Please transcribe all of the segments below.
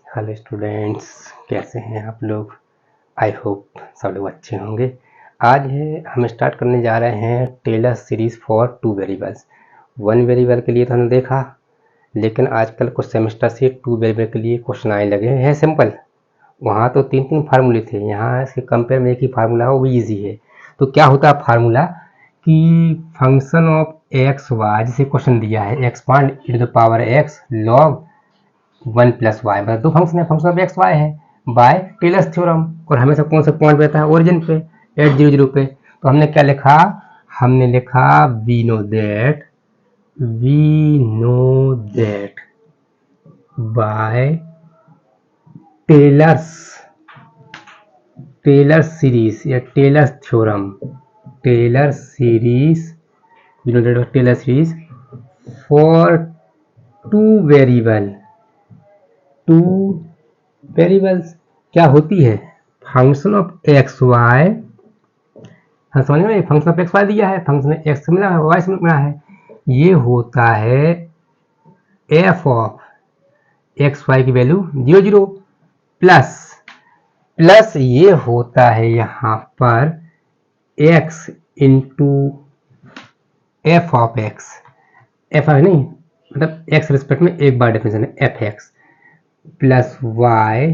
Hello students, कैसे हैं आप लोग। आई होप सब लोग अच्छे होंगे। आज हम स्टार्ट करने जा रहे हैं Taylor series for 2 variables. 1 variable के लिए तो हमने देखा, लेकिन आजकल कुछ सेमेस्टर से 2 वेरिएबल के लिए क्वेश्चन आने लगे हैं सिंपल। वहाँ तो 3 फार्मूले थे, यहाँ इसके कंपेयर में एक ही फार्मूला है, वो भी ईजी है। तो क्या होता है फार्मूला कि फंक्शन ऑफ एक्स वाई, जैसे क्वेश्चन दिया है x point e to the power x log 1 plus y, मतलब दो फंक्शन है, फंक्शन ऑफ एक्स वाई है बाय टेलर्स थ्योरम। और हमेशा कौन सा पॉइंट रहता है, ओरिजिन पे 800 पे। तो हमने क्या लिखा, हमने लिखा we know that by Taylor's series या Taylor's theorem, Taylor series, we know that Taylor series for 2 variables क्या होती है, फंक्शन ऑफ एक्स वाई। हाँ समझ में, फंक्शन ऑफ एक्स वाई दिया है, फंक्शन एक्स से मिला है, वाई से मिला है। ये होता है एफ ऑफ एक्स वाई की वैल्यू 0 प्लस ये होता है यहाँ पर x into f of x, f नहीं मतलब एक्स रिस्पेक्ट में एक बार डेफिनेशन है, f x plus y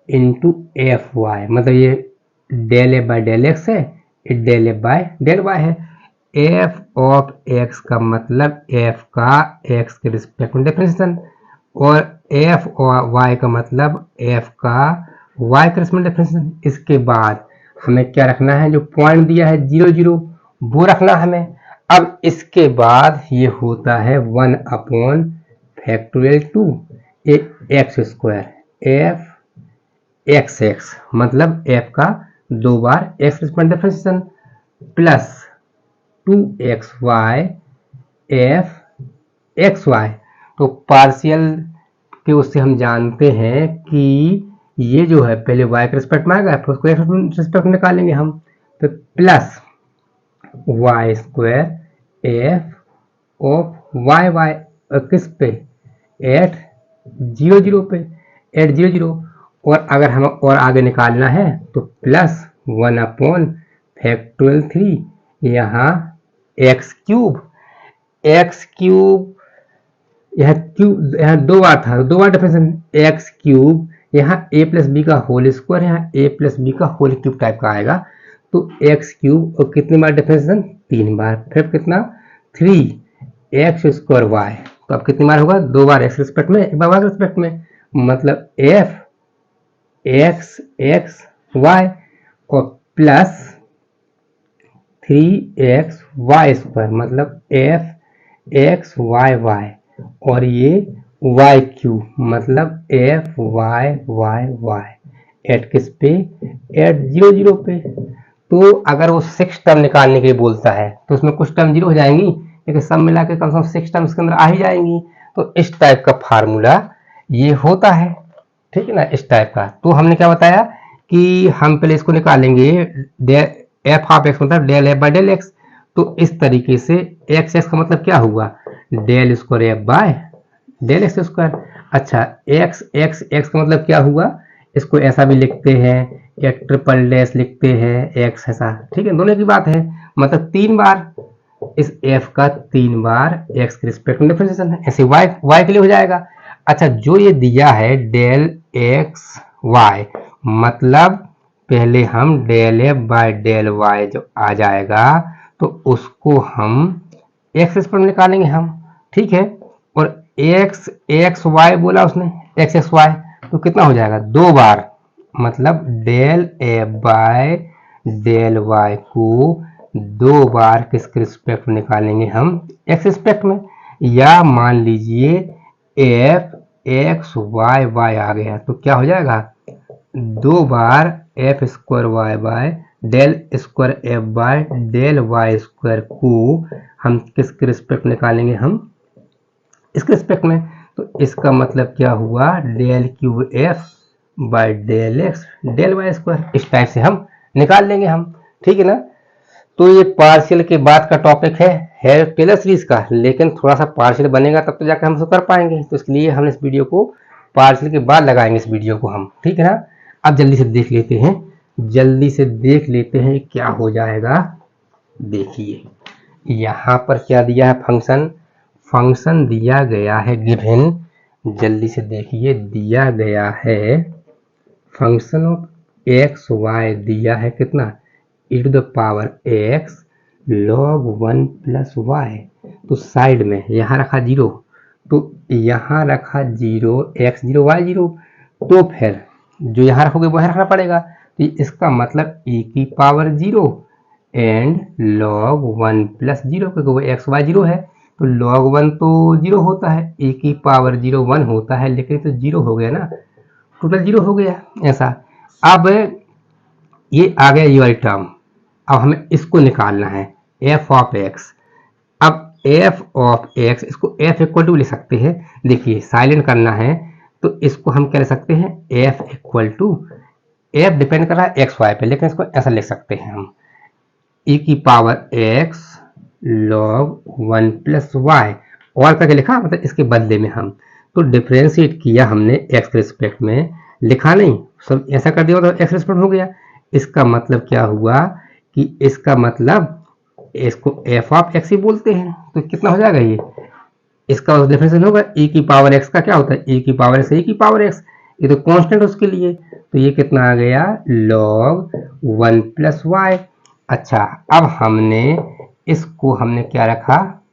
into f y, मतलब ये del f by del x है, ये del f by del y है। एफ ऑफ एक्स का मतलब एफ का एक्स के रिस्पेक्ट में डिफरेंशिएशन, और एफ और वाई का मतलब एफ का वाई के रिस्पेक्ट में डिफरेंशिएशन। इसके बाद हमें क्या रखना है, जो पॉइंट दिया है 0 वो रखना हमें। अब इसके बाद ये होता है 1 upon factorial 2 x square f x x, मतलब एफ का 2 बार x respect differentiation plus 2xy f x y. तो पार्शियल के उससे हम जानते हैं कि ये जो है पहले y के रिस्पेक्ट में आएगा, फिर उसको एक्स रिस्पेक्ट में निकालेंगे हम, तो plus y square f of y y किस पे, एट 0 पे, 800। और अगर हम और आगे निकालना है तो प्लस 1 अपॉन फैक्टोरियल 3, यहाँ एक्स क्यूब, यहाँ 2 बार था, 2 बार डिफरेंशिएशन एक्स क्यूब, यहाँ ए प्लस बी का होल स्क्वायर, यहाँ ए प्लस बी का होल क्यूब टाइप का आएगा। तो एक्स क्यूब और कितनी बार डिफरेंशिएशन, 3 बार, फिर कितना 3 एक्स स्क्वायर वाई। तो अब कितनी बार होगा, 2 बार एक्स रिस्पेक्ट में, 1 बार वाई रिस्पेक्ट में, मतलब एफ एक्स एक्स वाई और प्लस 3x वाई स्क्वायर, मतलब एफ एक्स वाई वाई, और ये वाई क्यू, मतलब f y y y at किस पे, एट 0 पे। तो अगर वो 6 टर्म निकालने के लिए बोलता है तो उसमें कुछ टर्म 0 हो जाएंगी, लेकिन सब मिला के कम से कम 6 टर्म इसके अंदर आ ही जाएंगी। तो इस टाइप का फार्मूला ये होता है, ठीक है ना, इस टाइप का। तो हमने क्या बताया कि हम पहले इसको निकालेंगे, एफ ऑफ एक्स मतलब del f by del x. तो इस तरीके से एक्स एक्स का मतलब क्या हुआ, del square f by del x square. अच्छा, एक्स एक्स एक्स का मतलब क्या हुआ, इसको ऐसा भी लिखते हैं, एक ट्रिपल डैश लिखते हैं एक्स ऐसा, ठीक है, दोनों की बात है, मतलब 3 बार इस एफ का 3 बार एक्स के रिस्पेक्ट में डिफरेंशिएशन है, ऐसे वाई वाई के लिए हो जाएगा। अच्छा, जो ये दिया है डेल एक्स वाई, मतलब पहले हम del f by del y जो आ जाएगा तो उसको हम एक्स रिस्पेक्ट में निकालेंगे हम, ठीक है। और एक्स एक्स वाई बोला उसने, एक्स एक्स वाई, तो कितना हो जाएगा 2 बार, मतलब del f by del y को 2 बार किसके रिस्पेक्ट में निकालेंगे हम, एक्स रिस्पेक्ट में। या मान लीजिए एफ एक्स वाई वाई आ गया, तो क्या हो जाएगा 2 बार f square y by del square f by del y square को हम किसके रिस्पेक्ट निकालेंगे, हम इसके रिस्पेक्ट में। तो इसका मतलब क्या हुआ, del cube f by del x del y square, इस टाइप से हम निकाल लेंगे हम, ठीक है ना। तो ये पार्शियल के बाद का टॉपिक है टेलर सीरीज का, लेकिन थोड़ा सा पार्शियल बनेगा तब तो जाकर हम उसको कर पाएंगे। तो इसके लिए हमने इस वीडियो को पार्शियल के बाद लगाएंगे इस वीडियो को हम, ठीक है ना। अब जल्दी से देख लेते हैं, जल्दी से देख लेते हैं क्या हो जाएगा। देखिए यहाँ पर क्या दिया है, फंक्शन, फंक्शन दिया गया है गिवन, जल्दी से देखिए, दिया गया है फंक्शन ऑफ एक्स वाई दिया है कितना, e to the power x log 1 plus y. तो साइड में यहाँ रखा 0, तो यहाँ रखा 0, x 0 y 0, तो फिर जो यहाँ रखोगे वो यहाँ रखना पड़ेगा। तो इसका मतलब e की पावर 0 एंड log 1 प्लस 0, क्योंकि वो x y 0 है, तो log 1 तो 0 होता है, e की पावर 0 1 होता है, लेकिन तो 0 हो गया ना, टोटल 0 हो गया ऐसा। अब ये आ गया ये वाली टर्म, अब हमें इसको निकालना है f ऑफ x। अब f ऑफ x, इसको f इक्वल टू ले सकते हैं, देखिए साइलेंट करना है तो इसको हम क्या ले सकते हैं, f equal to, f depend कर रहा है x y पे, लेकिन इसको ऐसा लिख सकते हैं हम, e की power x log 1 plus y, और करके लिखा मतलब इसके बदले में हम, तो डिफ्रेंशिएट किया हमने x के रिस्पेक्ट में, लिखा नहीं, सब ऐसा कर दिया तो x रिस्पेक्ट हो गया। इसका मतलब क्या हुआ कि इसका मतलब इसको f ऑफ x ही बोलते हैं, तो कितना हो जाएगा ये, इसका डिफरेंशिएशन होगा, e की पावर x का क्या होता है, e की पावर x, e की पावर x, ये तो कांस्टेंट उसके लिए, तो ये कितना आ गया log 1 प्लस वाई। अच्छा अब हमने इसको हमने क्या रखा,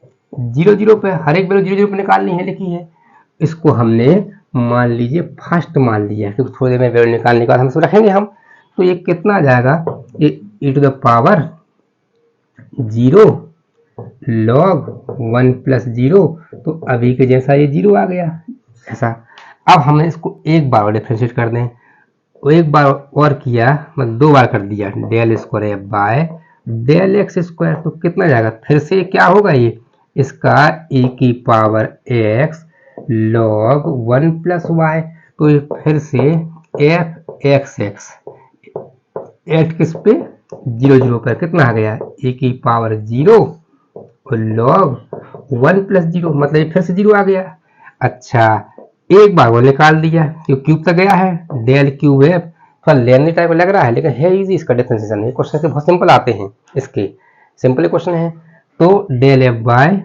0 0 पे, हर एक वैल्यू 0 0 पे निकालनी है, लिखी है, इसको हमने मान लीजिए फर्स्ट मान लिया, क्योंकि थोड़ी देर में वैल्यू निकालने के बाद हम इसको रखेंगे हम, तो ये कितना आ जाएगा, ये e to the power 0 log 1 plus 0, तो अभी के जैसा ये 0 आ गया ऐसा। अब हमने इसको एक बार और डिफ्रेंशिएट कर दें, वो एक बार और किया मतलब 2 बार कर दिया, del square f by del x square, तो कितना जाएगा, फिर से क्या होगा ये, इसका e की power x log 1 plus y, तो ये फिर से एफ एक्स एक्स, एट किस पे, 0 0 पर, कितना आ गया, e की पावर 0 और log 1 प्लस 0, मतलब फिर से 0 आ गया। अच्छा एक बार वो निकाल दिया, क्योंकि क्यूब तक गया है, डेल क्यूब है, थोड़ा लेने टाइप लग रहा है, लेकिन है इजी इसका डिफरेंशिएशन, ये क्वेश्चन से बहुत सिंपल आते हैं, इसके सिंपल क्वेश्चन है। तो del f by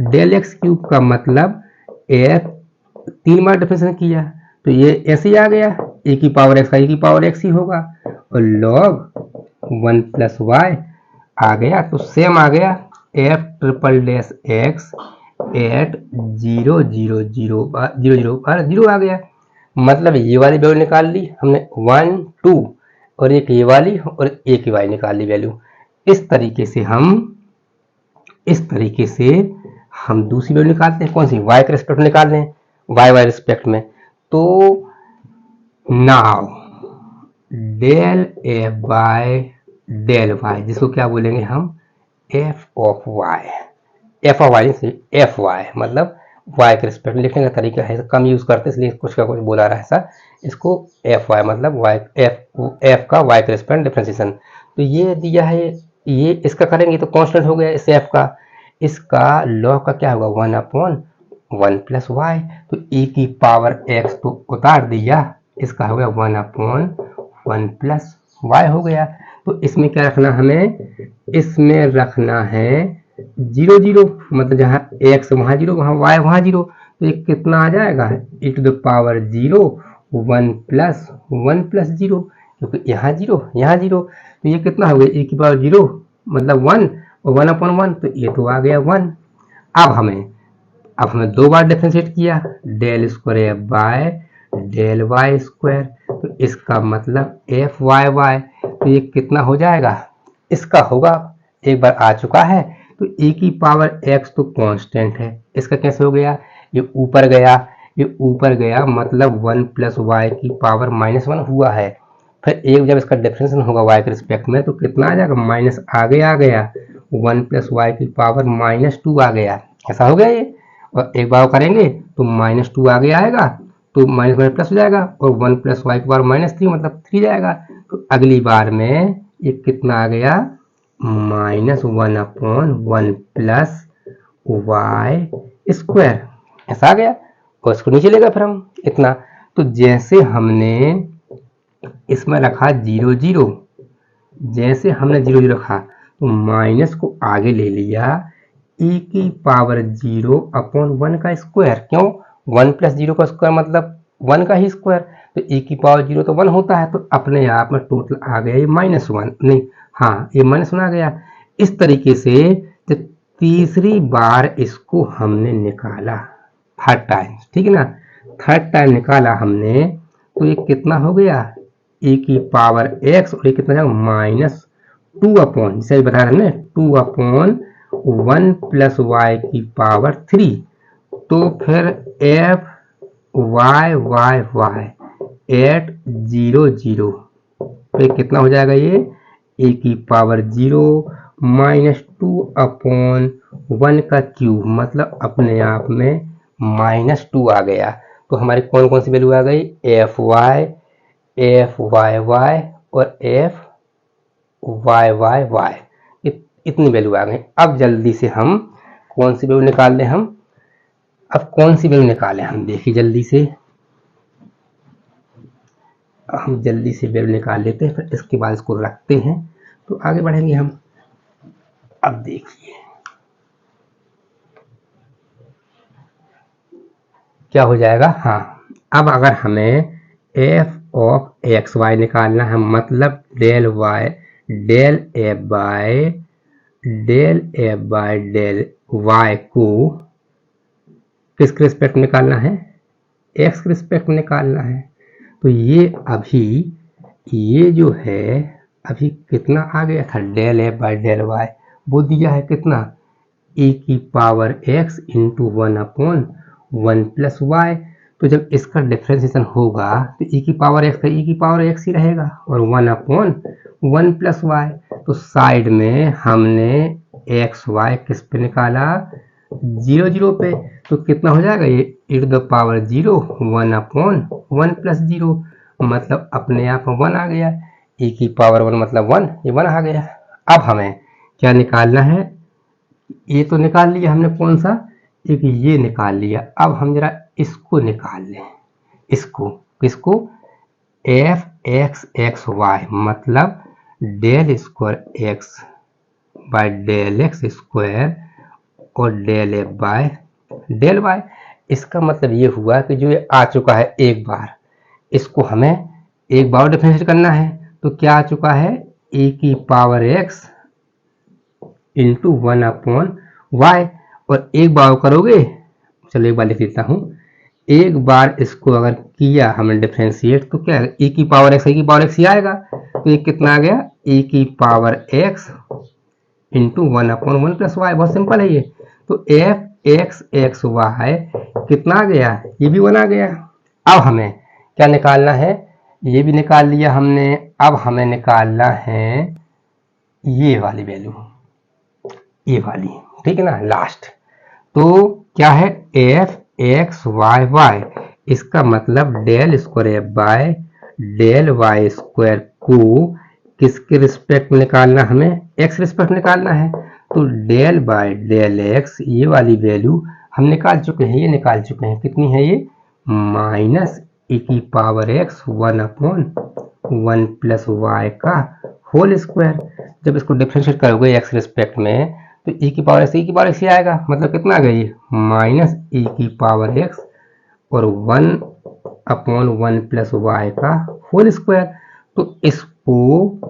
del x cube का मतलब एफ 3 बार डिफरेंशिएशन किया, तो ये ऐसे ही आ गया, e की पावर x का e की पावर x ही होगा, और log 1 प्लस वाई आ गया, तो सेम आ गया f triple dash x at 0 0 0 पर 0 आ गया। मतलब ये वाली वैल्यू निकाल ली हमने 1 2, और एक ये वाली और एक ही वाली निकाल ली वैल्यू। इस तरीके से हम दूसरी वैल्यू निकालते हैं, कौन सी, y के रिस्पेक्ट में निकाल लें, y रिस्पेक्ट में। तो now del f by del y, जिसको क्या बोलेंगे हम, f of y, f of y से एफ वाई, मतलब वाई के रिस्पेक्ट में लिखने का तरीका है, कम यूज करते इसलिए कुछ का कुछ बोला रहा है ऐसा, इसको एफ वाई मतलब वाई, एफ का वाई के रिस्पेक्ट डिफरेंशिएशन। तो ये दिया है, ये इसका करेंगे तो कांस्टेंट हो गया इस एफ का, इसका लॉग का क्या होगा 1/1 प्लस वाई, तो e की पावर x तो उतार दिया, इसका हो गया 1/1 प्लस वाई हो गया। तो इसमें क्या रखना हमें, इसमें रखना है 0 0, मतलब जहाँ x वहाँ 0 वहाँ y वहाँ 0, तो ये कितना आ जाएगा, e to the power 0 1 plus 0, क्योंकि यहाँ 0 यहाँ 0, तो ये कितना हो गया, e की पावर 0 मतलब 1 और 1/1, तो ये तो आ गया 1। अब हमें 2 बार डिफरेंशिएट किया, del square f by del y square, तो इसका मतलब एफ वाई वाई, तो ये कितना हो जाएगा, इसका होगा, एक बार आ चुका है, तो e की पावर x तो कांस्टेंट है, इसका कैसे हो गया, ये ऊपर गया, मतलब 1 प्लस वाई की पावर -1 हुआ है, फिर एक जब इसका डिफरेंशिएशन होगा y के रिस्पेक्ट में, तो कितना आ जाएगा, माइनस आगे आ गया, 1 प्लस वाई की पावर -2 आ गया, ऐसा हो गया ये। और एक बार करेंगे तो -2 आगे आएगा, तो माइनस प्लस हो जाएगा, और 1 प्लस वाई की पावर -3 मतलब 3 जाएगा, तो अगली बार में ये कितना आ गया, -1/1 प्लस वाई स्क्वायर, ऐसा आ गया। और इसको नीचे लेगा फिर हम इतना। तो जैसे हमने इसमें रखा 0 0, जैसे हमने 0 0 रखा तो माइनस को आगे ले लिया, e की पावर 0 अपॉन 1 का स्क्वायर। क्यों? 1 प्लस 0 का स्क्वायर मतलब 1 का ही स्क्वायर, तो e की पावर 0 तो 1 होता है, तो अपने आप में टोटल आ गया ये -1, नहीं हाँ ये -1 आ गया। इस तरीके से जब तीसरी बार इसको हमने निकाला, थर्ड टाइम, ठीक है ना, थर्ड टाइम निकाला हमने, तो ये कितना हो गया, e की पावर x, और ये कितना जाएगा -2 अपॉन, जैसे बता रहे हैं 2 अपॉन 1 प्लस वाई की पावर 3। तो फिर f y एट 0 0, तो कितना हो जाएगा ये a की पावर 0 -2 अपॉन 1 का क्यूब, मतलब अपने आप में -2 आ गया। तो हमारी कौन कौन सी वैल्यू आ गई, एफ वाई वाई और एफ वाई वाई वाई, इतनी वैल्यू आ गई। अब जल्दी से हम कौन सी वैल्यू निकाल लें, अब कौन सी वैल्यू निकालें हम, देखिए जल्दी से हम जल्दी से वैल्यू निकाल लेते हैं, फिर इसके बाद इसको रखते हैं तो आगे बढ़ेंगे हम। अब देखिए क्या हो जाएगा, हाँ अब अगर हमें f ऑफ एक्स वाई निकालना है, मतलब del f by del y को किसके रिस्पेक्ट में निकालना है, एक्स के रिस्पेक्ट में निकालना है। तो ये अभी ये जो है अभी कितना आ गया था, del f by del y, वो दिया है कितना, e की power x into 1 upon 1 plus y. तो जब इसका डिफ्रेंसिएशन होगा तो e की पावर x का e की पावर x ही रहेगा, और 1 अपॉन 1 प्लस वाई। तो साइड में हमने एक्स वाई किस पे निकाला, 0 0 पे, तो कितना हो जाएगा ये e to the power 0 1 upon 1 plus 0, मतलब अपने आप 1 आ गया, e की पावर 1 मतलब 1, ये 1 आ गया। अब हमें क्या निकालना है, ये तो निकाल लिया हमने, कौन सा, एक ये निकाल लिया। अब हम जरा इसको निकाल लें, किसको एफ एक्स वाई, मतलब del square x by del x square और del f by del y. इसका मतलब ये हुआ कि जो ये आ चुका है एक बार, इसको हमें एक बार डिफरेंशिएट करना है, तो क्या आ चुका है, ए की power x into 1 upon y, और एक बार करोगे, चलो एक बार लिख देता हूँ, एक बार इसको अगर किया हमने डिफरेंशिएट तो क्या है, e की पावर x ही आएगा। तो ये कितना आ गया, e की power x into 1 upon 1 plus y, बहुत सिंपल है ये। तो एफ एक्स वाई कितना आ गया, ये भी 1 आ गया। अब हमें क्या निकालना है, ये भी निकाल लिया हमने। अब हमें निकालना है ये वाली वैल्यू, ये वाली, ठीक है ना, लास्ट। तो क्या है, एफ एक्स वाई वाई, इसका मतलब del square f by del y square को किसके रिस्पेक्ट में निकालना, हमें एक्स रिस्पेक्ट में निकालना है। तो डेल बाय डेल एक्स, ये वाली वैल्यू हम निकाल चुके हैं, ये निकाल चुके हैं, कितनी है ये, माइनस e की power x 1 upon 1 plus y का होल स्क्वायर। जब इसको डिफरेंशिएट करोगे एक्स रिस्पेक्ट में तो e की पावर एक्स ही आएगा, मतलब कितना आ गया ये माइनस e की पावर एक्स और 1 अपॉन 1 प्लस वाई का होल स्क्वायर। तो इसको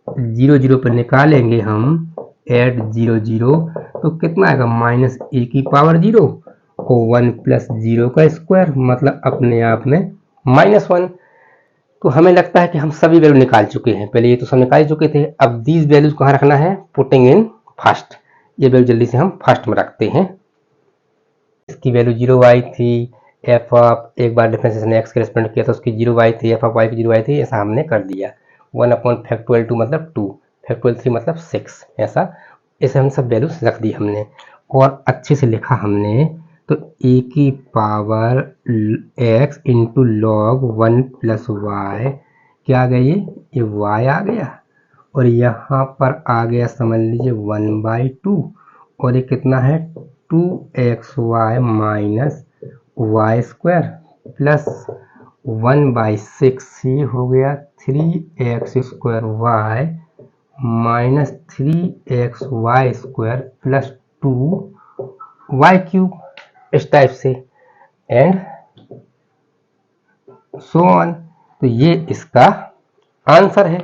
0 0 पर निकालेंगे हम, एट 0 0, तो कितना आएगा, माइनस e की पावर 0 और 1 प्लस 0 का स्क्वायर, मतलब अपने आप में -1। तो हमें लगता है कि हम सभी वैल्यू निकाल चुके हैं, पहले ये तो सब निकाल चुके थे। अब दीज वैल्यूज कहाँ रखना है, पुटिंग इन फर्स्ट, ये वैल्यू जल्दी से हम फर्स्ट में रखते हैं। इसकी वैल्यू 0 आई थी, एफ ऑफ एक बार डिफरेंशिएशन एक्स के रेस्पेक्ट किया तो उसकी 0 आई थी, एफ ऑफ वाई की 0 आई थी, ऐसा हमने कर दिया। 1 अपॉन फैक्टोरियल 2 मतलब 2, फैक्टोरियल 3 मतलब 6, ऐसे हम सब वैल्यूज रख दी हमने और अच्छे से लिखा हमने। तो e की power x into log 1 plus y, क्या आ गया, ये y आ गया, और यहाँ पर आ गया समझ लीजिए 1/2, और ये कितना है 2xy minus Y square plus 1/6, ये हो गया 3x square y minus 3x y square plus 2y cube, इस टाइप से एंड सो ऑन। तो ये इसका आंसर है,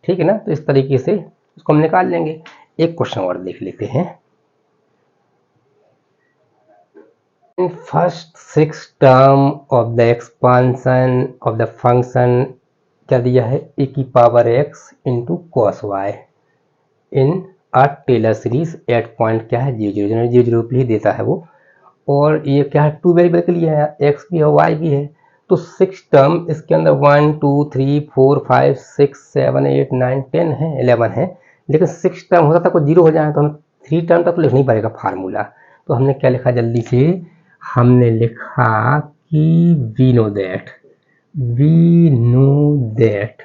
ठीक है ना। तो इस तरीके से इसको हम निकाल लेंगे। एक क्वेश्चन और देख लेते हैं। In first 6 term of the expansion of the function क्या दिया है, e की पावर x इंटू cos y in a Taylor series at point क्या है 0 पे ही देता है वो, और ये क्या है 2 वेरिएबल के लिए है, x भी है y भी है। तो 6 टर्म इसके अंदर 1 2 3 4 5 6 7 8 9 10 है, 11 है, लेकिन 6 टर्म होता था कोई 0 हो जाए तो हमें 3 टर्म तक तो लिखना ही पड़ेगा फार्मूला। तो हमने क्या लिखा जल्दी से, हमने लिखा कि we know that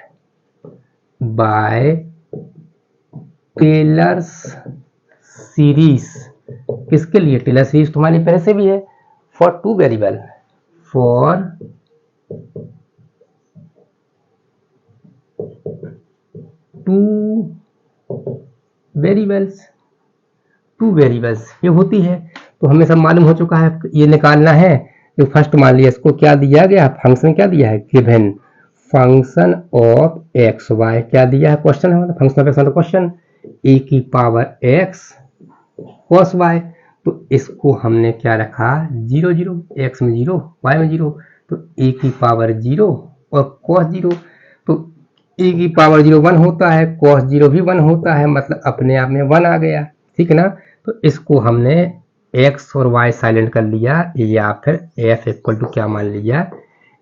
by Taylor's series, किसके लिए, टेलर सीरीज तुम्हारे पहले से भी है, फॉर 2 वेरिएबल, फॉर 2 वेरिएबल्स ये होती है। तो हमें सब मालूम हो चुका है, ये निकालना है। तो फर्स्ट मान लिया इसको क्या दिया गया, फंक्शन क्या दिया है, given function of x y, क्या दिया है, क्वेश्चन है, मतलब फंक्शन ऑफ एक्स मतलब क्वेश्चन, e की पावर x cos y। तो इसको हमने क्या रखा 0 0, x में 0 y में 0, तो e की पावर 0 और cos 0, तो e की पावर 0 1 होता है, cos 0 भी 1 होता है, मतलब अपने आप में 1 आ गया, ठीक है ना। तो इसको हमने x और y साइलेंट कर लिया, या फिर f इक्वल टू क्या मान लिया,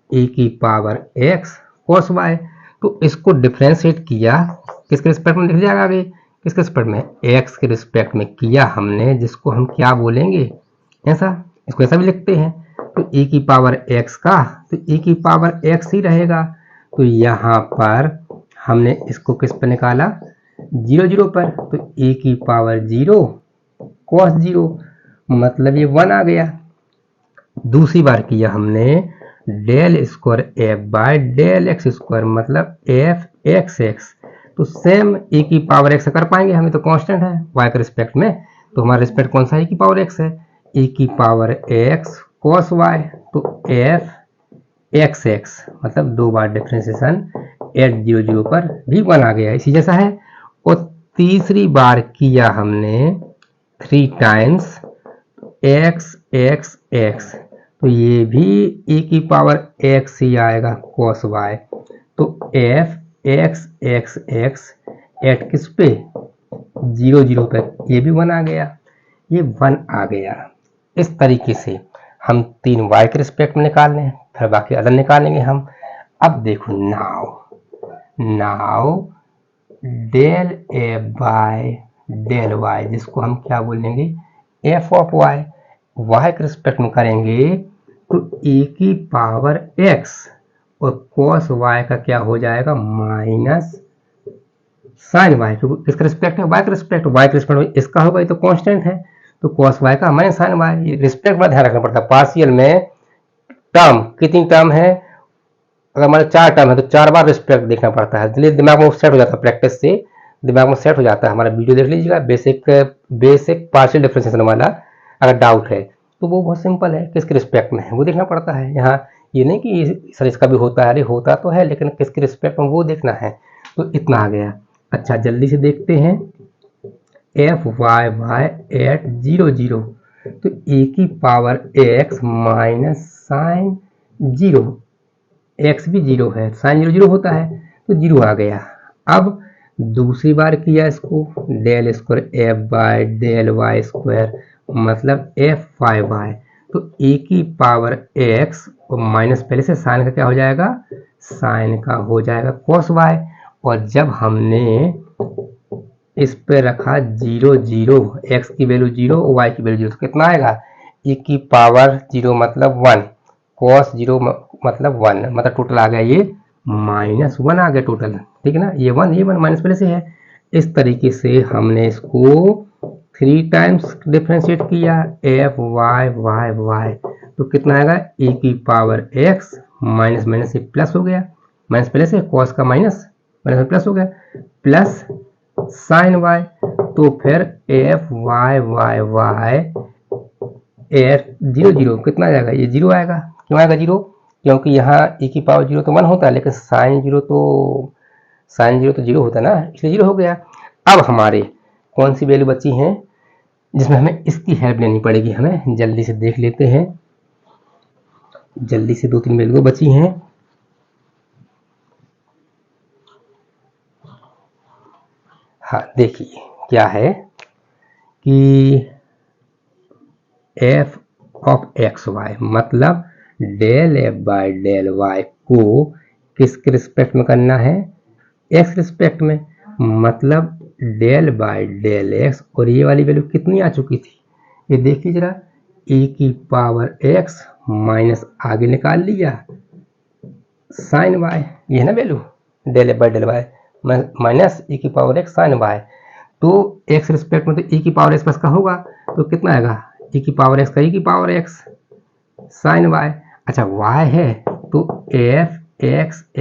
e की पावर x cos y। तो इसको डिफ्रेंशिएट किया, किसके रिस्पेक्ट में लिख जाएगा आगे, किसके रिस्पेक्ट में, x के रिस्पेक्ट में किया हमने, जिसको हम क्या बोलेंगे, ऐसा, इसको ऐसा भी लिखते हैं। तो e की पावर x का, तो e की पावर x ही रहेगा। तो यहाँ पर हमने इसको किस पर निकाला, 0 0 पर, तो e की पावर 0 cos 0, मतलब ये 1 आ गया। दूसरी बार किया हमने del square f by del x square, मतलब एफ एक्स एक्स, तो सेम ए की पावर एक्स कर पाएंगे, हमें तो कांस्टेंट है वाई के रिस्पेक्ट में, तो हमारा रिस्पेक्ट कौन सा है, ए की पावर एक्स है, ए की पावर एक्स कॉस वाई, तो एफ एक्स एक्स, मतलब 2 बार डिफ्रेंसिएशन एट 0 0 पर भी 1 आ गया, इसी जैसा है। और तीसरी बार किया हमने 3 टाइम्स एक्स एक्स एक्स, तो ये भी e की पावर x ही आएगा cos y, तो f x x x at किस पे 0 0 पे, ये भी 1 आ गया, ये 1 आ गया। इस तरीके से हम 3 y के रिस्पेक्ट में निकाल लें, फिर बाकी अदर निकालेंगे हम। अब देखो now del e by del y, जिसको हम क्या बोलेंगे, f ऑफ y, y के रिस्पेक्ट में करेंगे तो e की पावर x और cos y का क्या हो जाएगा, माइनस साइन y, क्योंकि किसका रिस्पेक्ट है, y के रिस्पेक्ट, y के रिस्पेक्ट इसका होगा, ये तो कांस्टेंट है, तो cos y का माइनस साइन y, ये रिस्पेक्ट में ध्यान रखना पड़ता है। पार्शियल में टर्म कितनी टर्म है, अगर हमारे 4 टर्म है तो 4 बार रिस्पेक्ट देखना पड़ता है, इसलिए दिमाग में सेट हो जाता है, प्रैक्टिस से दिमाग में सेट हो जाता है। हमारा वीडियो देख लीजिएगा, बेसिक पार्शियल डिफरेंशिएशन वाला, अगर डाउट है तो वो बहुत सिंपल है, किसके रिस्पेक्ट में है वो देखना पड़ता है। यहाँ ये नहीं कि सर इसका भी होता है, अरे होता तो है, लेकिन किसके रिस्पेक्ट में वो देखना है। तो इतना आ गया। अच्छा जल्दी से देखते हैं, एफ वाई वाई एट 0 0, तो ए की power x minus sine 0, x भी 0 है, साइन 0 0 होता है, तो 0 आ गया। अब दूसरी बार किया इसको, del square f by del y square, मतलब एफ वाई वाई, तो ए की पावर एक्स और माइनस पहले से साइन का क्या हो जाएगा, साइन का हो जाएगा कॉस वाई। और जब हमने इस पे रखा 0 0, एक्स की वैल्यू 0 और वाई की वैल्यू 0, तो कितना आएगा, ए की पावर 0 मतलब 1, कॉस 0 मतलब 1, मतलब टोटल आ गया ये -1 आ गया टोटल, ठीक है ना। ये 1 माइनस पहले से है। इस तरीके से हमने इसको 3 टाइम्स डिफ्रेंशिएट किया, एफ वाई वाई वाई, तो कितना आएगा e की पावर x माइनस माइनस से प्लस हो गया, माइनस पहले से cos का माइनस माइनस में प्लस हो गया, प्लस साइन y, तो फिर f y y y f 0 0 कितना आ जाएगा, ये 0 आएगा। क्यों आएगा 0? क्योंकि यहाँ e की पावर 0 तो 1 होता है, लेकिन साइन 0 तो 0 होता है ना, इसलिए 0 हो गया। अब हमारे कौन सी वैल्यू बची हैं जिसमें हमें इसकी हेल्प लेनी पड़ेगी, हमें जल्दी से देख लेते हैं। जल्दी से 2-3 वैल्यू बची हैं। हाँ देखिए क्या है कि f ऑफ एक्स वाई मतलब del f by del y को किसके रिस्पेक्ट में करना है, एक्स रिस्पेक्ट में, मतलब डेल बाय डेल एक्स। और ये वाली वैल्यू कितनी आ चुकी थी, ये देखिए जरा, e की पावर x माइनस आगे निकाल लिया साइन y, ये है ना value del f by del y minus e की पावर x साइन y। तो x रिस्पेक्ट में तो e की पावर x प्लस का होगा, तो कितना आएगा e की पावर x का e की पावर x साइन y। अच्छा y है तो f x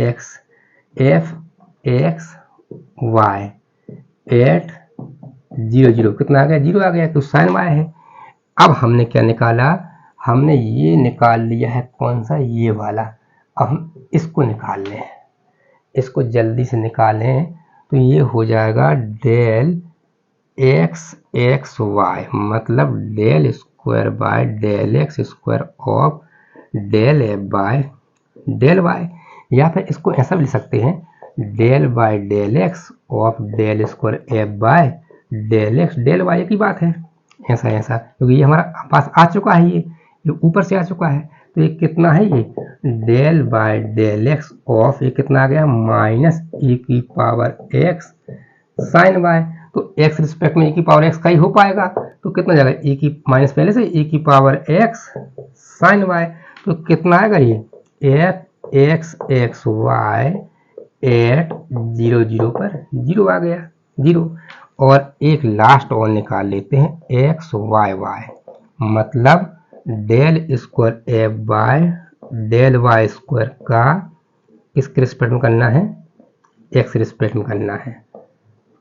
y एट 0 0 कितना आ गया, 0 आ गया, तो साइन y है। अब हमने क्या निकाला, हमने ये निकाल लिया है कौन सा, ये वाला। अब हम इसको निकाल लें, इसको जल्दी से निकालें, तो ये हो जाएगा डेल एक्स एक्स वाई मतलब del square by del x square of del f by del y. या फिर इसको ऐसा भी लिख सकते हैं, del by del x of del square f by del x del y की बात है, ऐसा ऐसा, क्योंकि ये हमारा पास आ चुका है, ये ऊपर से आ चुका है। तो ये कितना है, ये del by del x of, ये कितना आ गया माइनस e की पावर x साइन y। तो x रिस्पेक्ट में e की पावर x का ही हो पाएगा, तो कितना जाएगा e की माइनस पहले से e की पावर x साइन y। तो कितना आएगा ये f x x y at 0 0 पर 0 आ गया 0। और एक लास्ट और निकाल लेते हैं x y y मतलब del square f by del y square का किसके रिस्पेक्ट में करना है, एक्स रिस्पेक्ट में करना है।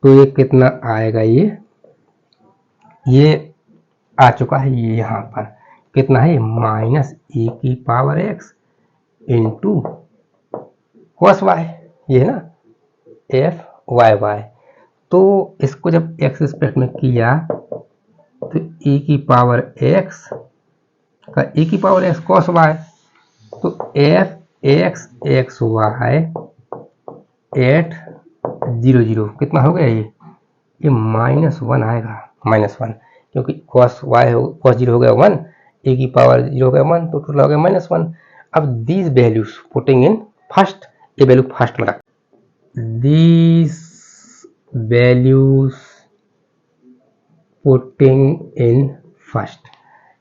तो ये कितना आएगा, ये आ चुका है, ये यहाँ पर कितना है माइनस e की power x into cos y, ये है ना एफ वाई वाई। तो इसको जब एक्स रिस्पेक्ट में किया तो e की पावर x का e की पावर x कॉस वाई, तो f x x y at 0 0 कितना हो गया, ये -1 आएगा, -1, क्योंकि कॉस वाई कॉस 0 हो गया 1, e की पावर 0 हो गया 1, तो टोटल हो गया -1। अब these values putting in first, ये वैल्यू फर्स्ट में रख, these values putting in first,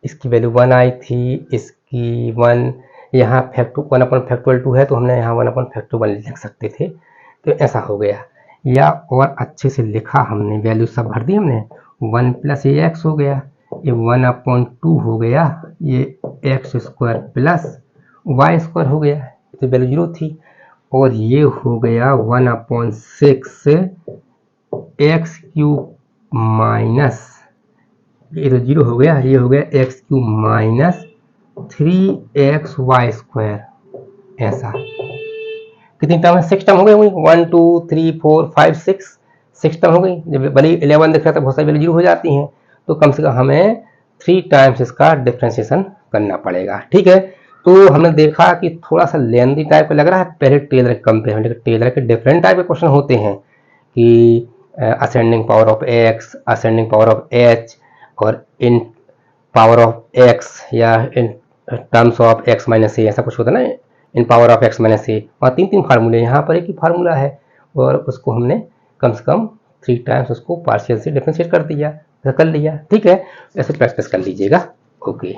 इसकी वैल्यू 1 आई थी, इसकी 1, यहाँ फैक्टर 1 अपन फैक्टोरियल 2 है तो हमने यहाँ 1 अपन फैक्टोरियल 1 लिख सकते थे, तो ऐसा हो गया। या और अच्छे से लिखा हमने, वैल्यू सब भर दी हमने, 1 प्लस ये एक्स हो गया, ये 1/2 हो गया, ये x square plus y square हो गया, तो वैल्यू 0 थी। और ये हो गया 1/6 एक्स क्यूब माइनस, ये तो 0 हो गया, ये हो गया x cube minus 3x y square. ऐसा कितनी टर्म है, 6 टर्म हो गई, 1 2 3 4 5 6 टर्म हो गई। जब भले 11 दिख रहा था, बहुत सारी वैल्यू 0 हो जाती हैं, तो कम से कम हमें 3 टाइम्स इसका डिफ्रेंशिएशन करना पड़ेगा। ठीक है, तो हमने देखा कि थोड़ा सा लेंथी टाइप का लग रहा है पहले टेलर के कंपेयर में, लेकिन टेलर के डिफरेंट टाइप के क्वेश्चन होते हैं कि ascending power of x, ascending power of h, और इन पावर ऑफ x या in terms of x minus a, ऐसा कुछ होता है ना, in power of x minus a. और 3 फार्मूले, यहाँ पर एक ही फार्मूला है और उसको हमने कम से कम 3 टाइम्स उसको पार्शियल से डिफरेंशिएट कर दिया, कर लिया। ठीक है, ऐसे प्रैक्टिस कर लीजिएगा। ओके।